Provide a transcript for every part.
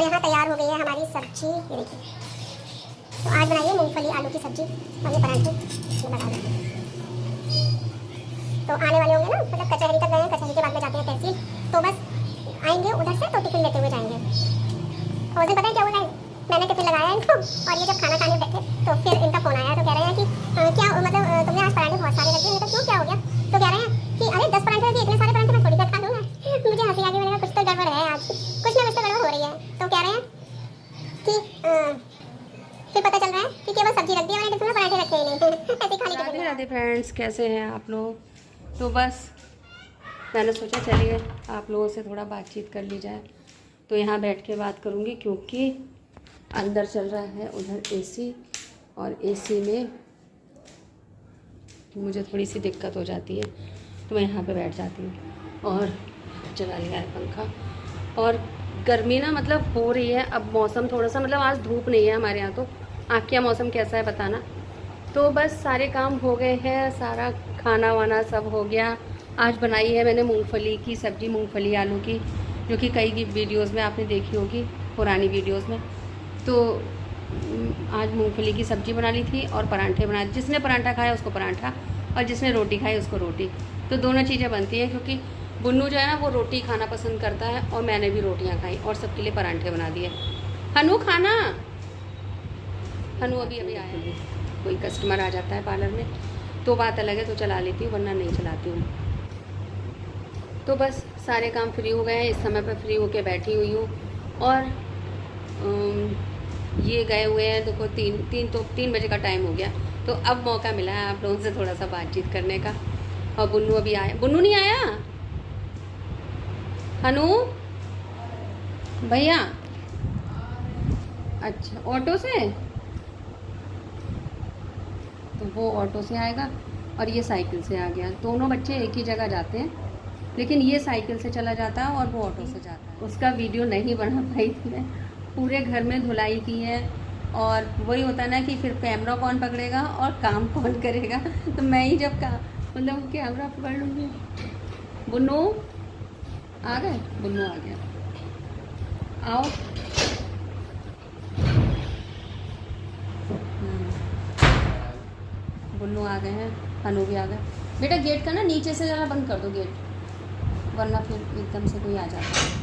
और यहाँ तैयार हो गई है हमारी सब्जी, ये देखिए। तो आज बनाइए मूंगफली आलू की सब्जी और ये पराठे लगा देंगे। तो आने वाले होंगे ना, मतलब कचहरी तक गए हैं, कचहरी के बाद में जाते हैं तहसील, तो बस आएंगे उधर से तो टिफिन लेते हुए जाएंगे। और उस दिन पता है क्या हुआ, मैंने टिफिन लगाया इनको और ये जब खाना खाने बैठे तो फिर इनका फोन आया। तो कह रहे हैं कि क्या मतलब तुमने आज पराठे बहुत सारे रख दिए। क्यों, क्या हो गया? तो कह रहे हैं कि अरे 10 पराठे रख दिए, इतने सारे पराठे मैं थोड़ी खा लूँगा। मुझे हंसी आ गई, मैंने कहा कुछ तो गड़बड़ है आज, कुछ ना कुछ तो गड़बड़ हो रही है। तो कह रहे हैं कि फिर पता चल रहा है कि केवल सब्जी रख दी है, मैंने टिफिन में पराठे रखे ही नहीं। ऐसे खाली टिफिन। राधे राधे फ्रेंड्स, कैसे हैं आप लोग? तो बस मैंने सोचा चलिए आप लोगों से थोड़ा बातचीत कर ली जाए। तो यहाँ बैठ के बात करूँगी क्योंकि अंदर चल रहा है उधर एसी, और एसी में मुझे थोड़ी सी दिक्कत हो जाती है, तो मैं यहाँ पे बैठ जाती हूँ। और चला लिया है पंखा। और गर्मी ना मतलब हो रही है। अब मौसम थोड़ा सा मतलब आज धूप नहीं है हमारे यहाँ, तो आपके यहाँ मौसम कैसा है बताना। तो बस सारे काम हो गए हैं, सारा खाना वाना सब हो गया। आज बनाई है मैंने मूंगफली की सब्ज़ी, मूंगफली आलू की, जो कि कई वीडियोस में आपने देखी होगी, पुरानी वीडियोस में। तो आज मूंगफली की सब्ज़ी बना ली थी और पराठे बना, जिसने पराठा खाया उसको पराठा और जिसने रोटी खाई उसको रोटी। तो दोनों चीज़ें बनती हैं क्योंकि बुन्नू जो है ना वो रोटी खाना पसंद करता है, और मैंने भी रोटियां खाई और सबके लिए पराठे बना दिए। हनु खाना, हनु अभी आया है। कोई कस्टमर आ जाता है पार्लर में तो बात अलग है, तो चला लेती हूँ, वरना नहीं चलाती हूँ। तो बस सारे काम फ्री हो गए हैं, इस समय पर फ्री होके बैठी हुई हूँ। और ये गए हुए हैं, देखो 3 बजे का टाइम हो गया, तो अब मौका मिला है आप लोगों से थोड़ा सा बातचीत करने का। और बुन्नू अभी आया, बुन्नू नहीं आया, हनु भैया, अच्छा ऑटो से, तो वो ऑटो से आएगा और ये साइकिल से आ गया। दोनों बच्चे एक ही जगह जाते हैं, लेकिन ये साइकिल से चला जाता है और वो ऑटो से जाता है। उसका वीडियो नहीं बना पाई थी मैं, पूरे घर में धुलाई की है। और वही होता ना कि फिर कैमरा कौन पकड़ेगा और काम कौन करेगा, तो मैं ही जब मतलब कैमरा पकड़ लूँगी। बुन्नू आ गए, बुन्नू आ गया, आओ। बुन्नू आ गए हैं, हनु भी आ गए। बेटा गेट का ना नीचे से ज़रा बंद कर दो गेट, वरना फिर एकदम से कोई आ जाता है।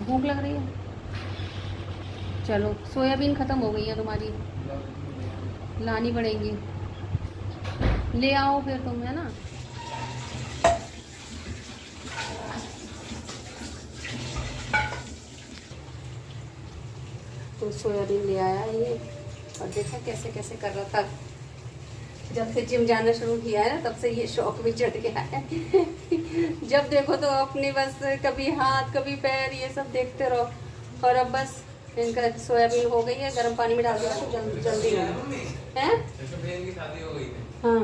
भूख लग रही है, चलो सोयाबीन ख़त्म हो गई है तुम्हारी, लानी पड़ेगी, ले आओ फिर तुम, है ना। तो सोयाबीन ले आया ये, और देखा कैसे कैसे कर रहा था। जब से जिम जाना शुरू किया है ना, तब से ये शौक भी चढ़ गया है। जब देखो तो अपनी बस कभी हाथ कभी पैर ये सब देखते रहो। और अब बस इनका सोयाबीन हो गई है, गर्म पानी में डाल दिया तो जल्दी है। हाँ,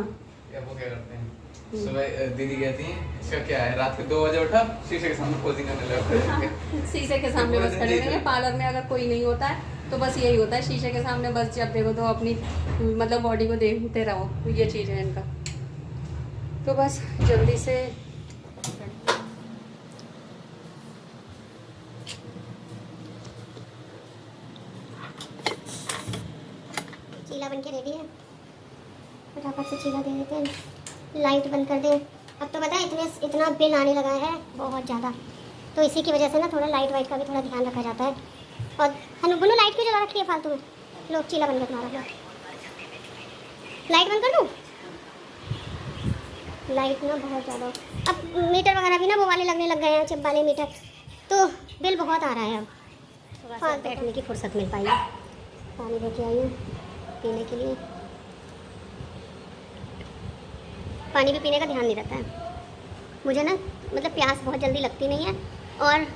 वो क्या करते हैं, सुबह दीदी कहती हैं इसका क्या है, रात के 2 बजे उठा शीशे के सामने पोजिंग करने लगा। शीशे के सामने बस खड़े रहेंगे। पार्लर में अगर कोई नहीं होता है तो बस यही होता है, शीशे के सामने बस जब देखो तो अपनी मतलब बॉडी को देखते रहो, ये चीज़ है इनका। तो बस जल्दी से चीला बन के रेडी है, फटाफट से चीला दे देते हैं। लाइट बंद कर दें। अब तो पता है इतना बिल आने लगा है बहुत ज़्यादा, तो इसी की वजह से ना थोड़ा लाइट वाइट का भी थोड़ा ध्यान रखा जाता है। और हनु बुन्नू लाइट क्यों जला रखी है फालतू में? लोग चीला बन गया तुम्हारा, लाइट बंद कर दूँ? लाइट ना बहुत ज़्यादा, अब मीटर वगैरह भी ना वो वाले लगने लग गए हैं, चिप वाले मीटर, तो बिल बहुत आ रहा है। अब फालतू बैठने की फुर्सत मिल पाई है। पानी लेके आई हूँ पीने के लिए, पानी भी पीने का ध्यान नहीं रहता है मुझे ना, मतलब प्यास बहुत जल्दी लगती नहीं है, और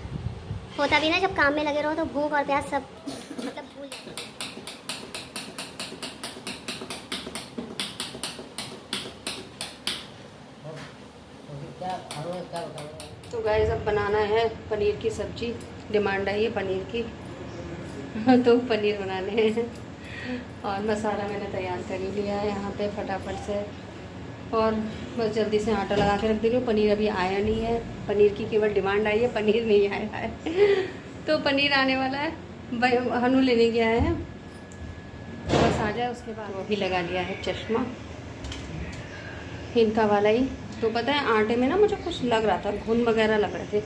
होता भी ना जब काम में लगे रहो तो भूख और प्यास सब मतलब भूल जाते हैं। तो गाइस अब बनाना है पनीर की सब्जी, डिमांड आई है पनीर की। तो पनीर बनाने हैं और मसाला मैंने तैयार कर ही लिया है यहाँ पे फटाफट से। और बस जल्दी से आटा लगा के रख दे रही हूँ। पनीर अभी आया नहीं है, पनीर की केवल डिमांड आई है, पनीर नहीं आया है। तो पनीर आने वाला है, हनु लेने गया है, तो बस आ जाए उसके बाद। वो भी लगा लिया है चश्मा इनका वाला ही। तो पता है आटे में ना मुझे कुछ लग रहा था, घुन वगैरह लग रहे थे,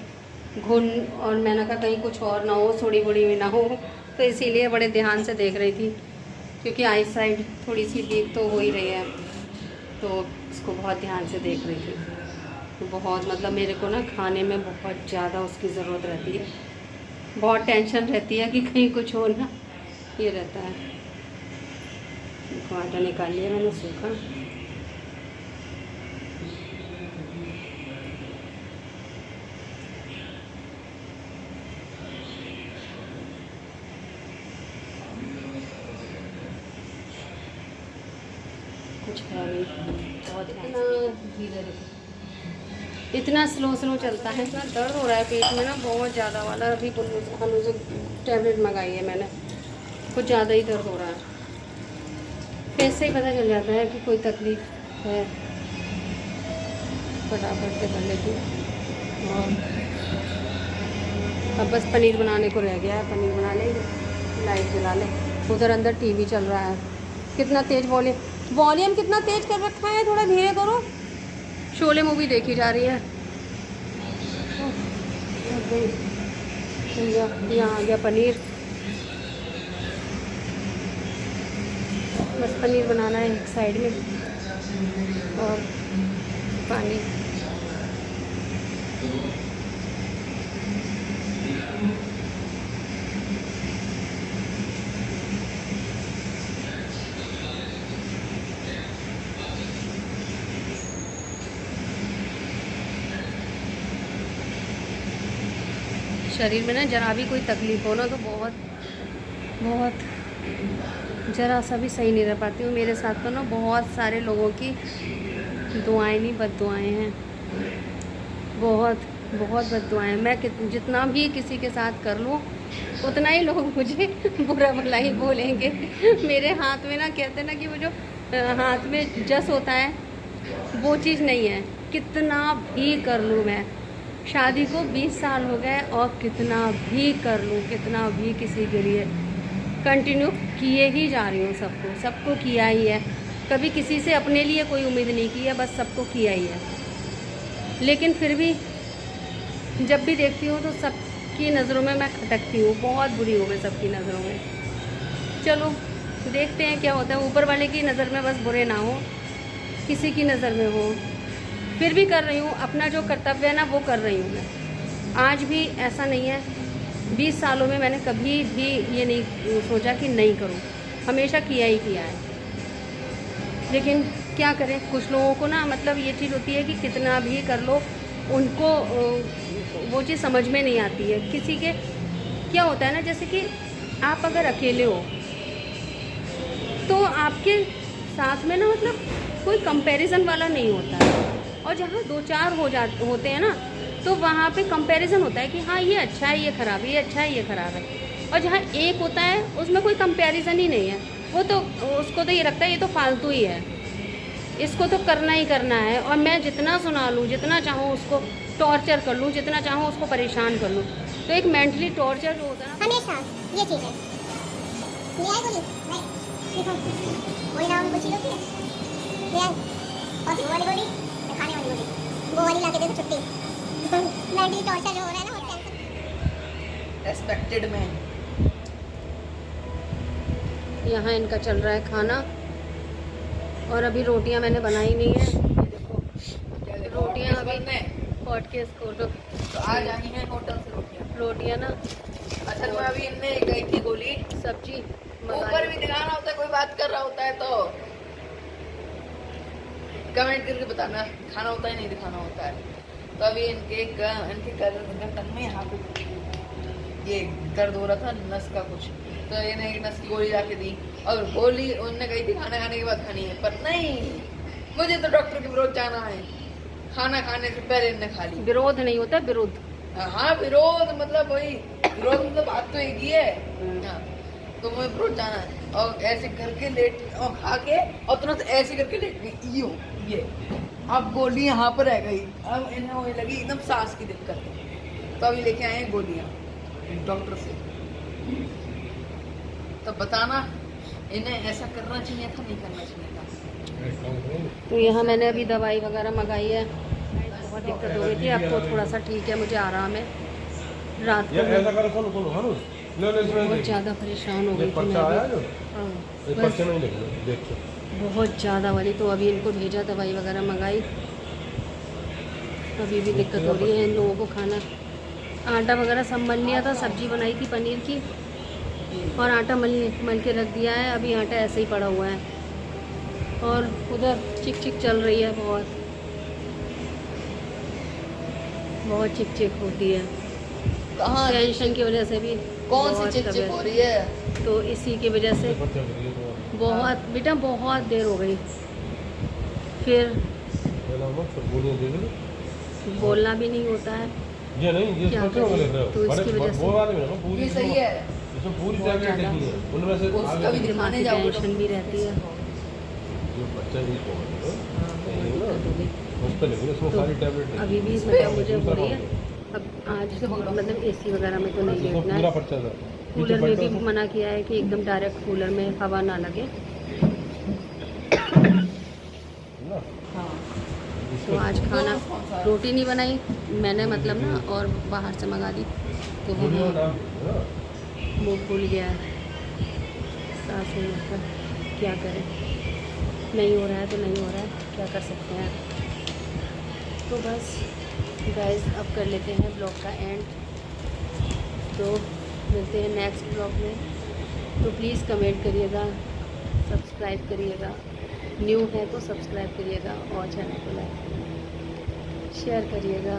घुन, और मैंने कहा कहीं कुछ और ना हो, थोड़ी बड़ी भी ना हो, तो इसीलिए बड़े ध्यान से देख रही थी, क्योंकि आई साइड थोड़ी सी वीक तो हो ही रही है, तो उसको बहुत ध्यान से देख रही थी। तो बहुत मतलब मेरे को ना खाने में बहुत ज़्यादा उसकी ज़रूरत रहती है, बहुत टेंशन रहती है कि कहीं कुछ हो ना, ये रहता है। देखो आटा निकाल लिया मैंने सूखा। कुछ है नहीं, बहुत इतना धीरे इतना स्लो चलता है। इतना दर्द हो रहा है पेट में ना बहुत ज़्यादा वाला। अभी हनु से टैबलेट मंगाई है मैंने, कुछ ज़्यादा ही दर्द हो रहा है। फेस से ही पता चल जाता है कि कोई तकलीफ है। फटाफट से कर लेती हूँ। और अब बस पनीर बनाने को रह गया है, पनीर बना लेंगे, लाइट जला लें। उधर अंदर टीवी चल रहा है, कितना तेज़ वॉल्यूम कितना तेज़ कर रखा है, थोड़ा धीरे करो। शोले मूवी देखी जा रही है। यहाँ आ गया पनीर, बस पनीर बनाना है एक साइड में, और पानी। शरीर में ना जरा भी कोई तकलीफ हो ना तो बहुत ज़रा सा भी सही नहीं रह पाती हूँ। मेरे साथ तो ना बहुत सारे लोगों की दुआएं नहीं बद्दुआएं हैं, बहुत बद्दुआएं। मैं जितना भी किसी के साथ कर लूँ उतना ही लोग मुझे बुरा भला ही बोलेंगे। मेरे हाथ में ना कहते ना कि वो जो हाथ में जस होता है वो चीज़ नहीं है। कितना भी कर लूँ मैं, शादी को 20 साल हो गए और कितना भी कर लूँ, कितना भी किसी के लिए कंटिन्यू किए ही जा रही हूँ। सबको किया ही है। कभी किसी से अपने लिए कोई उम्मीद नहीं की है, बस सबको किया ही है। लेकिन फिर भी जब भी देखती हूँ तो सबकी नज़रों में मैं खटकती हूँ, बहुत बुरी हूँ मैं सबकी नज़रों में। चलो देखते हैं क्या होता है। ऊपर वाले की नज़र में बस बुरे ना हो, किसी की नज़र में हो, फिर भी कर रही हूँ अपना जो कर्तव्य है ना, वो कर रही हूँ मैं। आज भी ऐसा नहीं है, 20 सालों में मैंने कभी भी ये नहीं सोचा कि नहीं करूँ, हमेशा किया ही किया है। लेकिन क्या करें, कुछ लोगों को ना मतलब ये चीज़ होती है कि कितना भी कर लो उनको वो चीज़ समझ में नहीं आती है। किसी के क्या होता है ना, जैसे कि आप अगर अकेले हो तो आपके साथ में ना मतलब कोई कंपैरिजन वाला नहीं होता है, और जहाँ 2-4 होते हैं ना तो वहाँ पे कंपैरिजन होता है कि हाँ ये अच्छा है, ये ख़राब है, ये अच्छा है, ये ख़राब है। और जहाँ एक होता है उसमें कोई कंपैरिजन ही नहीं है, वो तो उसको तो ये लगता है ये तो फालतू ही है, इसको तो करना ही करना है। और मैं जितना सुना लूँ, जितना चाहूँ उसको टॉर्चर कर लूँ, जितना चाहूँ उसको परेशान कर लूँ, तो एक मेंटली टॉर्चर जो होता है ना, हमेशा ये चीज़ है। ले आई गोली? नहीं, देखो गोली ना उनको चीज़ होती है। ले आई, और वो वाली गोली, खाने वाली गोली, वो वाली ला के दे दो, छुट्टी। मेंटली टॉर्चर जो हो रहा है ना, वो टेंशन। Respected man. यहाँ इनका चल रहा है खाना, और अभी रोटियाँ मैंने बनाई नहीं है। ये देखो रोटियाँ अभी पॉट के इसको तो आज आई हैं होटल से रोटियाँ ना असल में अभी इनने गई थी गोली सब्जी ऊपर भी दिखाना होता है, कोई बात कर रहा होता है तो कमेंट करके बताना, दिखाना होता है नहीं दिखाना होता है। तो अभी इनके गर्दन में यहाँ पे ये दर्द हो रहा था नस का कुछ, तो इन्हें एक नस की गोली जाके दी, और गोली उनने कही थी खाना खाने के बाद खानी है, पर नहीं, मुझे तो डॉक्टर के विरोध जाना है। खाना खाने से पहले इनने खा ली। विरोध नहीं होता, विरोध। हाँ विरोध मतलब वही विरोध मतलब बात तो एक ही है। हाँ तो मुझे ब्रोच जाना है और ऐसे करके लेट और खा के और तुरंत ऐसे करके लेट गई यूं ये। अब गोली यहाँ पर रह गई, अब इन्हें होने लगी एकदम सांस की दिक्कत, तो अभी लेके आए हैं गोलियाँ डॉक्टर से। तो बताना इन्हें ऐसा करना चाहिए था नहीं करना चाहिए था। तो यहाँ मैंने अभी दवाई वगैरह मंगाई है, बहुत दिक्कत हो गई थी, अब तो थोड़ा सा ठीक है, मुझे आराम है। रात को बहुत ज़्यादा परेशान हो गई थी मैं भी। हाँ, बस बहुत ज़्यादा वाली, तो अभी इनको भेजा, दवाई वगैरह मंगाई। अभी भी दिक्कत हो रही है इन लोगों को खाना। आटा वगैरह सब मल लिया था, सब्जी बनाई थी पनीर की और आटा मल के रख दिया है। अभी आटा ऐसे ही पड़ा हुआ है और उधर चिक चिक चल रही है, बहुत चिक चिक होती है। कहाँ टेंशन की वजह से भी कौन सी बहुत चिक चिक तबीयत- हो रही है? तो इसी की वजह से बहुत बेटा बहुत देर हो गई, फिर बोलना भी नहीं होता है, ये नहीं, ये क्या सोचो करें? वाले तो इसकी वजह से वो वाले में ना पूरी ये सही है, इसमें पूरी बहुत टैबलेट ज़्यादा। लिखी है, उनमें से उसका आगे भी दिमाग की दिखाने जाओगे टेंशन भी रहती है। जो बच्चा भी को दिक्कत हो गई। उस पर लिखी है, उसमें तो सारी टैबलेट अभी भी मतलब मुझे हो रही है। अब आज मतलब एसी वगैरह में तो नहीं लेटना पूरा है, पर्चा था। कूलर में भी मना किया है कि एकदम डायरेक्ट कूलर में हवा ना लगे। हाँ। तो आज खाना रोटी नहीं बनाई मैंने, मतलब ना, और बाहर से मंगा दी, तो वो मुँह फूल गया है। सास में मतलब क्या करें, नहीं हो रहा है तो नहीं हो रहा है, क्या कर सकते हैं। तो बस गाइस अब कर लेते हैं ब्लॉग का एंड, तो मिलते हैं नेक्स्ट ब्लॉग में। तो प्लीज़ कमेंट करिएगा, सब्सक्राइब करिएगा, न्यू है तो सब्सक्राइब करिएगा और चैनल को लाइक शेयर करिएगा।